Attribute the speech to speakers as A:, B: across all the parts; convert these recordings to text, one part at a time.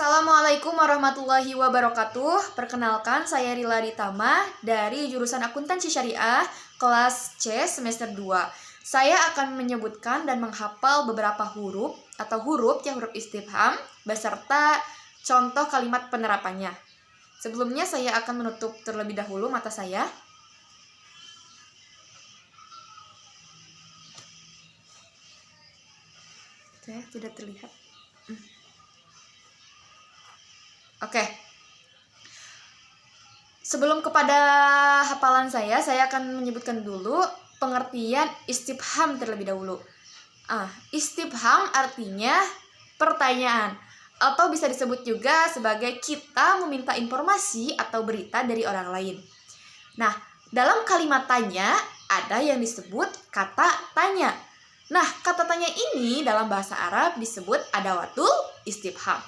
A: Assalamualaikum warahmatullahi wabarakatuh. Perkenalkan, saya Rila Ditama dari jurusan Akuntansi Syariah kelas C semester 2. Saya akan menyebutkan dan menghafal beberapa huruf atau huruf istifham beserta contoh kalimat penerapannya. Sebelumnya saya akan menutup terlebih dahulu mata saya. Oke, tidak terlihat. Oke. Sebelum kepada hafalan saya akan menyebutkan dulu pengertian istifham terlebih dahulu. Istifham artinya pertanyaan, atau bisa disebut juga sebagai kita meminta informasi atau berita dari orang lain. Nah, dalam kalimat tanya ada yang disebut kata tanya. Nah, kata tanya ini dalam bahasa Arab disebut adawatul istifham.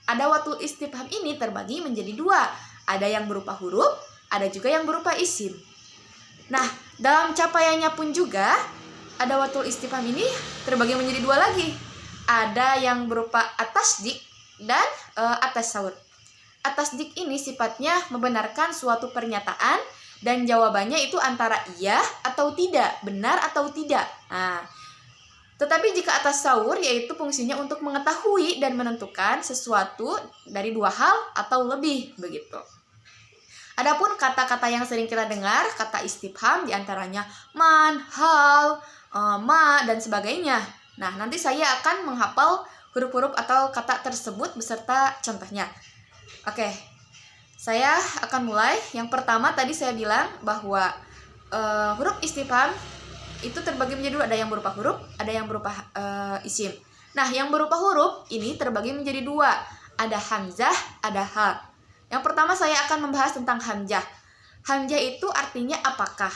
A: Adawatul istifham ini terbagi menjadi dua. Ada yang berupa huruf, ada juga yang berupa isim. Nah, dalam capaiannya pun juga adawatul istifham ini terbagi menjadi dua lagi. Ada yang berupa atasdik dan atassaur. Atasdik ini sifatnya membenarkan suatu pernyataan dan jawabannya itu antara iya atau tidak, benar atau tidak. Tetapi jika atassaur yaitu fungsinya untuk mengetahui dan menentukan sesuatu dari dua hal atau lebih begitu. Adapun kata-kata yang sering kita dengar, kata istifham diantaranya man, hal, ma, dan sebagainya. Nah, nanti saya akan menghafal huruf-huruf atau kata tersebut beserta contohnya. Oke, saya akan mulai. Yang pertama tadi saya bilang bahwa huruf istifham itu terbagi menjadi dua, ada yang berupa huruf, ada yang berupa isim. Nah, yang berupa huruf ini terbagi menjadi dua, ada hamzah, ada ha. Yang pertama saya akan membahas tentang hamzah. Hamzah itu artinya apakah.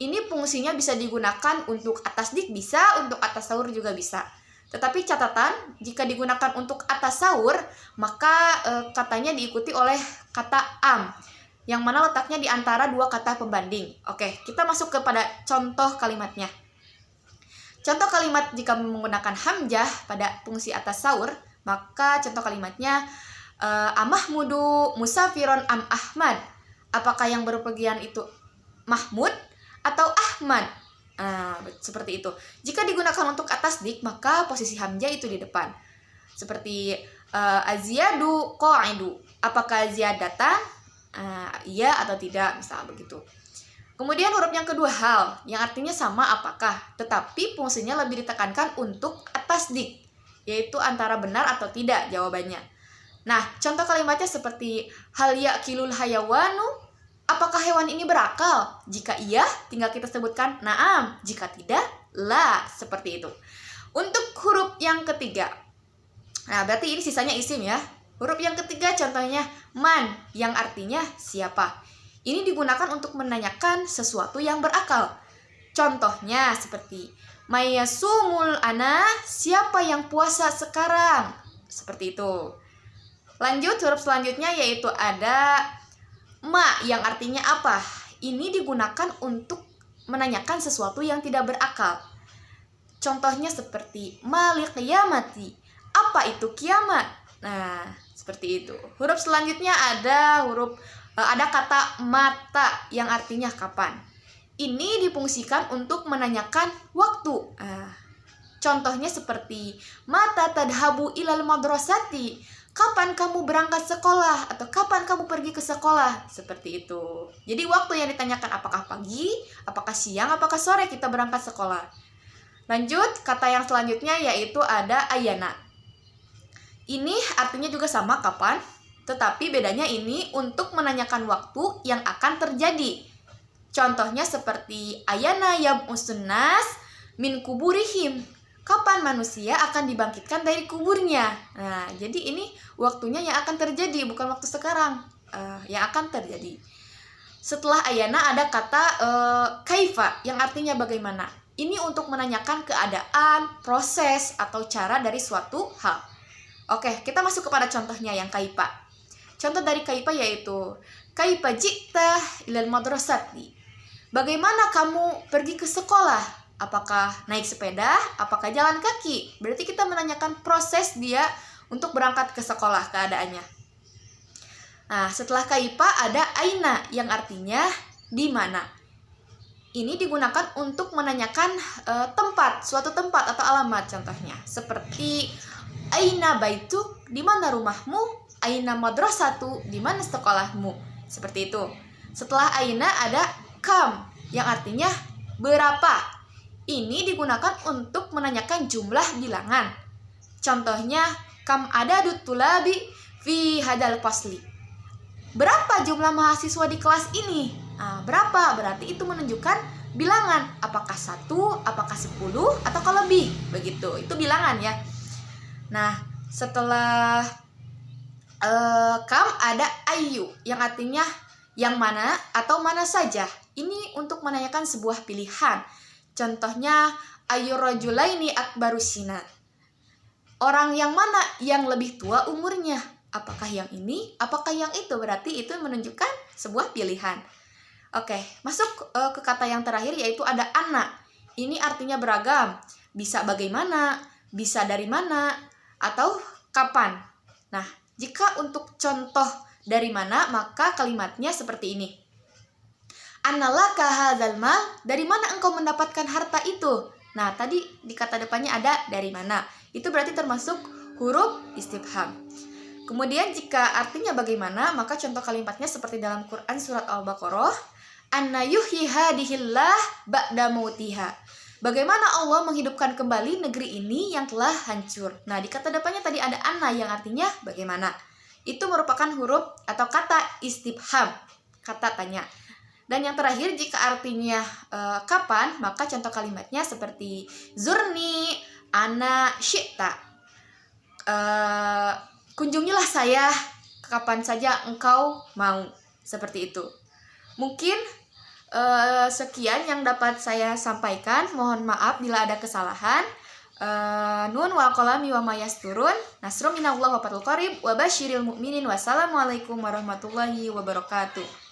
A: Ini fungsinya bisa digunakan untuk atasdik bisa, untuk atassaur juga bisa. Tetapi catatan, jika digunakan untuk atassaur, maka katanya diikuti oleh kata am, yang mana letaknya di antara dua kata pembanding. Oke, kita masuk kepada contoh kalimatnya. Contoh kalimat jika menggunakan hamzah pada fungsi atassaur, maka contoh kalimatnya Amahmudu musafiron am Ahmad. Apakah yang berpergian itu Mahmud atau Ahmad? Seperti itu. Jika digunakan untuk atasdik, maka posisi hamzah itu di depan. Seperti aziyadu qa'idu. Apakah Ziyad datang? Iya atau tidak, misalnya begitu. Kemudian huruf yang kedua hal, yang artinya sama apakah, tetapi fungsinya lebih ditekankan untuk atasdik, yaitu antara benar atau tidak jawabannya. Nah, contoh kalimatnya seperti hal ya'kilul hayawanu, apakah hewan ini berakal? Jika iya, tinggal kita sebutkan na'am, jika tidak, la, seperti itu. Untuk huruf yang ketiga, nah berarti ini sisanya isim ya. Huruf yang ketiga contohnya man, yang artinya siapa. Ini digunakan untuk menanyakan sesuatu yang berakal. Contohnya seperti mayasumul ana, siapa yang puasa sekarang. Seperti itu. Lanjut, huruf selanjutnya yaitu ada ma, yang artinya apa. Ini digunakan untuk menanyakan sesuatu yang tidak berakal. Contohnya seperti malik qiyamati, apa itu kiamat. Nah, seperti itu. Huruf selanjutnya ada kata mata, yang artinya kapan. Ini difungsikan untuk menanyakan waktu. Contohnya seperti mata tadhabu ilal madrasati, kapan kamu berangkat sekolah atau kapan kamu pergi ke sekolah. Seperti itu. Jadi waktu yang ditanyakan apakah pagi, apakah siang, apakah sore kita berangkat sekolah. Lanjut, kata yang selanjutnya yaitu ada ayana. Ini artinya juga sama kapan, tetapi bedanya ini untuk menanyakan waktu yang akan terjadi. Contohnya seperti ayana yab'usun nas min kuburihim, kapan manusia akan dibangkitkan dari kuburnya. Nah, jadi ini waktunya yang akan terjadi, bukan waktu sekarang, yang akan terjadi. Setelah ayana ada kata kaifa, yang artinya bagaimana. Ini untuk menanyakan keadaan, proses, atau cara dari suatu hal. Oke, kita masuk kepada contohnya yang kaifa. Contoh dari kaifa yaitu kaifa ji'ta ilal madrasati. Bagaimana kamu pergi ke sekolah? Apakah naik sepeda? Apakah jalan kaki? Berarti kita menanyakan proses dia untuk berangkat ke sekolah keadaannya. Nah, setelah kaifa ada aina yang artinya di mana. Ini digunakan untuk menanyakan tempat, suatu tempat atau alamat contohnya. Seperti aina baituk, di mana rumahmu? Aina madrasatu, di mana sekolahmu? Seperti itu. Setelah aina ada kam yang artinya berapa. Ini digunakan untuk menanyakan jumlah bilangan. Contohnya kam adadut tulabi fi hadal fasli. Berapa jumlah mahasiswa di kelas ini? Nah, berapa? Berarti itu menunjukkan bilangan. Apakah 1, apakah 10, atau lebih? Begitu. Itu bilangan ya. Nah, setelah kam ada ayu yang artinya yang mana atau mana saja. Ini untuk menanyakan sebuah pilihan. Contohnya ayu rajulaini akbaru sina. Orang yang mana yang lebih tua umurnya? Apakah yang ini? Apakah yang itu? Berarti itu menunjukkan sebuah pilihan. Oke, masuk ke kata yang terakhir yaitu ada anak. Ini artinya beragam. Bisa bagaimana, bisa dari mana, atau kapan. Nah, jika untuk contoh dari mana, maka kalimatnya seperti ini. Annalaka hadzal mal, dari mana engkau mendapatkan harta itu? Nah, tadi di kata depannya ada dari mana. Itu berarti termasuk huruf istifham. Kemudian jika artinya bagaimana, maka contoh kalimatnya seperti dalam Quran surat Al-Baqarah, anna yuhyi hadihillah ba'da mautiha. Bagaimana Allah menghidupkan kembali negeri ini yang telah hancur. Nah, di kata depannya tadi ada anna yang artinya bagaimana. Itu merupakan huruf atau kata istifham, kata tanya. Dan yang terakhir jika artinya kapan, maka contoh kalimatnya seperti zurni ana syi'ta. Kunjungilah saya kapan saja engkau mau. Seperti itu. Mungkin sekian yang dapat saya sampaikan. Mohon maaf bila ada kesalahan. Nun wal qalami wa ma yasturun. Nasrun minallah wa fathul qarib wa basyiril mu'minin. Wassalamualaikum warahmatullahi wabarakatuh.